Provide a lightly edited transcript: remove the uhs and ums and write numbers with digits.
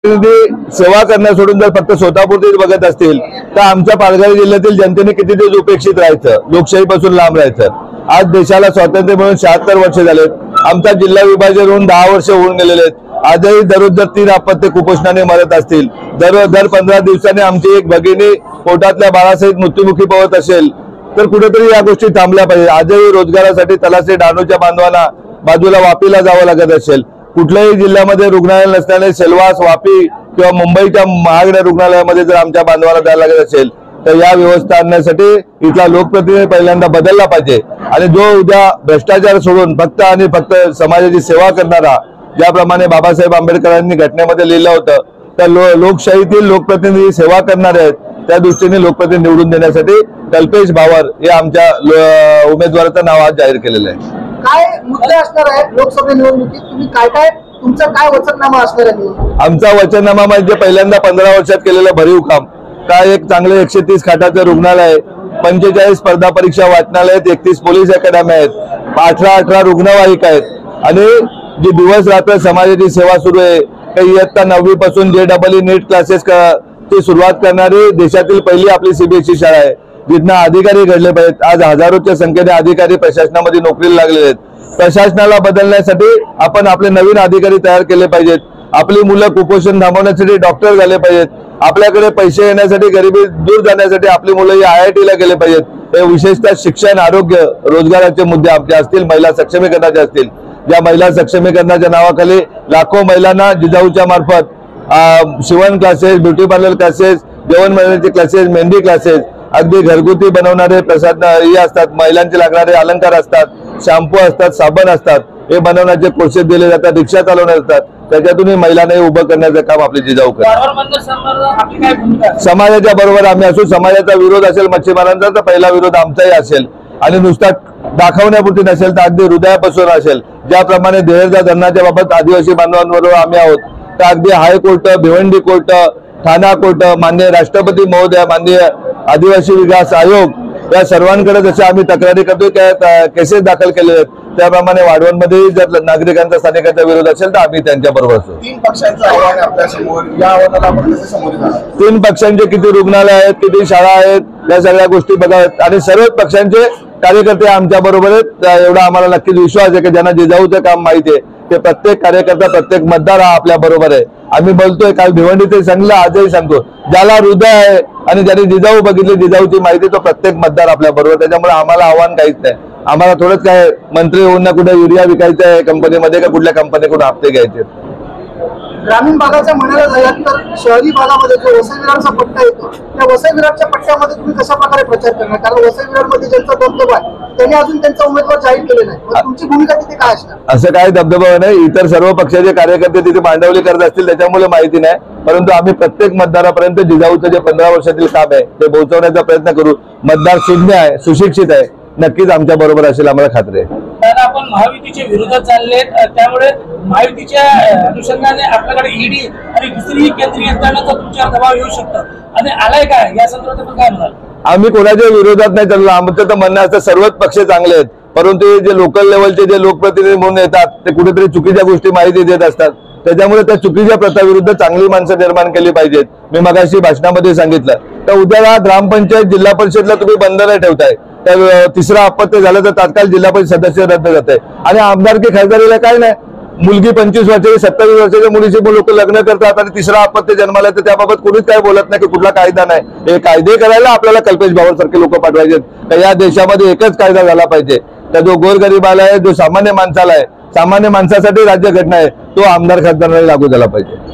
लोकप्रतिनिधी सेवा करण्या सोडून जर फक्त स्वतःपुरतीच बघत असतील तर आमच्या पालघर जिल्ह्यातील जनतेने किती दिवस उपेक्षित राहायचं, लोकशाहीपासून लांब राहायचं। आज देशाला स्वातंत्र्य मिळून 76 वर्ष झालेत, आमचा जिल्हा विभाजन होऊन 10 वर्ष होऊन गेलेले आहेत। आजही दररोज जर 3 अपत्य कुपोषणाने मरत असतील, दर 15 दिवसांनी आमची एक भगिनी पोटातल्या बाळासहित मृत्युमुखी पडत असेल तर कुठेतरी या गोष्टी थांबल्या पाहिजे। आजही रोजगारासाठी तलासे डहाणूच्या बांधवांना बाजूला वापीला जावं लागत असेल, कुठल्याही जिल्ह्यामध्ये रुग्णालय नसल्याने सेलवास, वापी किंवा मुंबईच्या महागड्या रुग्णालयामध्ये जर आमच्या बांधवांना जायला लागत असेल तर या व्यवस्था आणण्यासाठी इथला लोकप्रतिनिधी पहिल्यांदा बदलला पाहिजे आणि जो उद्या भ्रष्टाचार सोडून फक्त आणि फक्त समाजाची सेवा करणारा, ज्याप्रमाणे बाबासाहेब आंबेडकरांनी घटनेमध्ये लिहिलं होतं त्या लोकशाहीतील लोकप्रतिनिधी सेवा करणारे आहेत, त्या दृष्टीने लोकप्रतिनिधी निवडून देण्यासाठी कल्पेश भावर हे आमच्या उमेदवाराचं नाव आज जाहीर केलेलं आहे। काय मुद्दे असणार आहेत लोकसभा निवडणुकीत, तुम्ही काय तुमचं काय वचननामा असणार आहे? आमचा वचननामा म्हणजे पहिल्यांदा 15 वर्षात केलेलं भरीव काम, काय एक चांगले 130 खाटाचं रुग्णालय, 45 स्पर्धा परीक्षा वाचनालय आहेत, 31 पोलीस अकॅडमी आहेत, 18 रुग्णवाहिका आहेत आणि जी दिवस रात्र समाजाची सेवा सुरू आहे। काही इयत्ता 9वी पासून JEE नीट क्लासेस ची सुरुवात करणारी देशातील पहिली आपली CBSE शाळा आहे, जिथं अधिकारी घडले पाहिजेत। आज हजारोच्या संख्येने अधिकारी प्रशासनामध्ये नोकरीला लागलेले आहेत। प्रशासनाला बदलण्यासाठी आपण आपले नवीन अधिकारी तयार केले पाहिजेत, आपली मुलं कुपोषण थांबवण्यासाठी डॉक्टर झाले पाहिजेत, आपल्याकडे पैसे येण्यासाठी, गरिबी दूर जाण्यासाठी आपली मुलं IIT ला गेले पाहिजेत। हे विशेषतः शिक्षण, आरोग्य, रोजगाराचे मुद्दे आपले असतील, महिला सक्षमीकरणाचे असतील, ज्या महिला सक्षमीकरणाच्या नावाखाली लाखो महिलांना जिजाऊच्या मार्फत शिवण क्लासेस, ब्युटी पार्लर क्लासेस, जेवण बनवण्याचे क्लासेस, मेहंदी क्लासेस, अगदी घरगुती बनवणारे प्रसाद हे असतात, महिलांचे लागणारे अलंकार असतात, शॅम्पू असतात, साबण असतात, हे बनवण्याचे कोर्सेस दिले जातात, रिक्षा चालवण्यात असतात, त्याच्यातूनही महिलांना उभं करण्याचं काम आपली जिजाऊ करतात। समाजाच्या बरोबर आम्ही असू, समाजाचा विरोध असेल मच्छीमारांचा तर पहिला विरोध आमचाही असेल आणि नुसता दाखवण्यापुरती नसेल तर अगदी हृदयापासून असेल। ज्याप्रमाणे देहरजा धरणाच्या बाबत आदिवासी बांधवांबरोबर आम्ही आहोत, तर अगदी हायकोर्ट, भिवंडी कोर्ट, ठाणा कोर्ट, माननीय राष्ट्रपती महोदय, माननीय आदिवासी विकास आयोग या सर्वांकडे जसे आम्ही तक्रारी करतो, केसेस दाखल केले आहेत, त्याप्रमाणे वाढवणमध्ये जर नागरिकांचा, स्थानिकांचा विरोध असेल तर आम्ही त्यांच्या बरोबर असू। 3 पक्षांचं आव्हान आपल्या समोर, या आव्हानाला आपण कसे सामोरे जाणार? 3 पक्षांचे किती रुग्णालय आहेत, किती शाळा आहेत, या सगळ्या गोष्टी बघाव्यात आणि सर्वच पक्षांचे कार्यकर्ते आमच्या बरोबर आहेत। एवढा आम्हाला नक्कीच विश्वास आहे की ज्यांना जिजाऊचं काम माहिती आहे ते प्रत्येक कार्यकर्ता, प्रत्येक मतदार हा आपल्या बरोबर आहे। आम्ही बोलतोय, काल भिवंडीतही सांगितलं, आजही सांगतो, ज्याला हृदय आहे आणि ज्यांनी जिजाऊ बघितली, जिजाऊची माहिती, तो प्रत्येक मतदार आपल्या बरोबर। त्याच्यामुळे आम्हाला आव्हान काहीच नाही। आम्हाला थोडंच काय मंत्री होऊन ना कुठे युरिया विकायचं आहे कंपनीमध्ये का कुठल्या कंपनीकडून हप्ते घ्यायचे। ग्रामीण भागाच्या म्हणायला झालं तर शहरी भागामध्ये जो वसई विरारचा पट्टा येतो, त्या वसई विरारच्या पट्ट्यामध्ये तुम्ही कशा प्रकारे प्रचार करणार? कारण वसई विरारमध्ये ज्यांचा दबदबा आहे त्यांनी अजून त्यांचा उमेदवार जाहीर केले नाही, तुमची भूमिका तिथे काय असणार? असं काय दबदबा नाही, इतर सर्व पक्षाचे कार्यकर्ते तिथे मांडवली करत असतील त्याच्यामुळे माहिती नाही, परंतु आम्ही प्रत्येक मतदारापर्यंत जिजाऊचं जे 15 वर्षातील काम आहे ते पोहोचवण्याचा प्रयत्न करू। मतदार सुज्ञ आहे, सुशिक्षित आहे, नक्कीच आमच्या बरोबर असेल, आम्हाला खात्री आहे। तर आपण महायुतीच्या विरोधात चालले, त्यामुळे महायुतीच्या अनुषंगाने आपल्याकडे ईडी आणि दुसरी केंद्रीय यंत्रणाचा तुमच्यावर दबाव येऊ शकतो आणि आलाय काय या संदर्भात आपण काय म्हणाल? आम्ही कोणाच्या विरोधात नाही चाललो, आमचं तर म्हणणं असतं सर्वच पक्ष चांगले आहेत, परंतु जे लोकल लेवलचे जे लोकप्रतिनिधी म्हणून येतात ते कुठेतरी चुकीच्या गोष्टी माहिती देत असतात, त्याच्यामुळे त्या चुकीच्या प्रथाविरुद्ध चांगली माणसं निर्माण केली पाहिजेत। मी मगाशी भाषणामध्ये सांगितलं, तर उद्याला ग्रामपंचायत, जिल्हा परिषदला तुम्ही बंद नाही ठेवताय, तर तिसरा अपत्य झालं तर तात्काळ जिल्हा परिषद सदस्य रद्द जाते आणि आमदारकी खासदारीला काय नाही, मुलगी 25 वर्षाची 27 वर्षाच्या मुलीची लोक लग्न करतात आणि तिसरा अपत्य जन्माला तर त्याबाबत कोणीच काय बोलत नाही की कुठला कायदा नाही। हे कायदे करायला आपल्याला कल्पेश भावर सारखे लोक पाठवायचे तर या देशामध्ये एकच कायदा झाला पाहिजे, तर जो गोरगरिबाला आहे, जो सामान्य माणसाला आहे, सामान्य माणसासाठी राज्यघटना आहे, तो आमदार खासदारांना लागू झाला पाहिजे।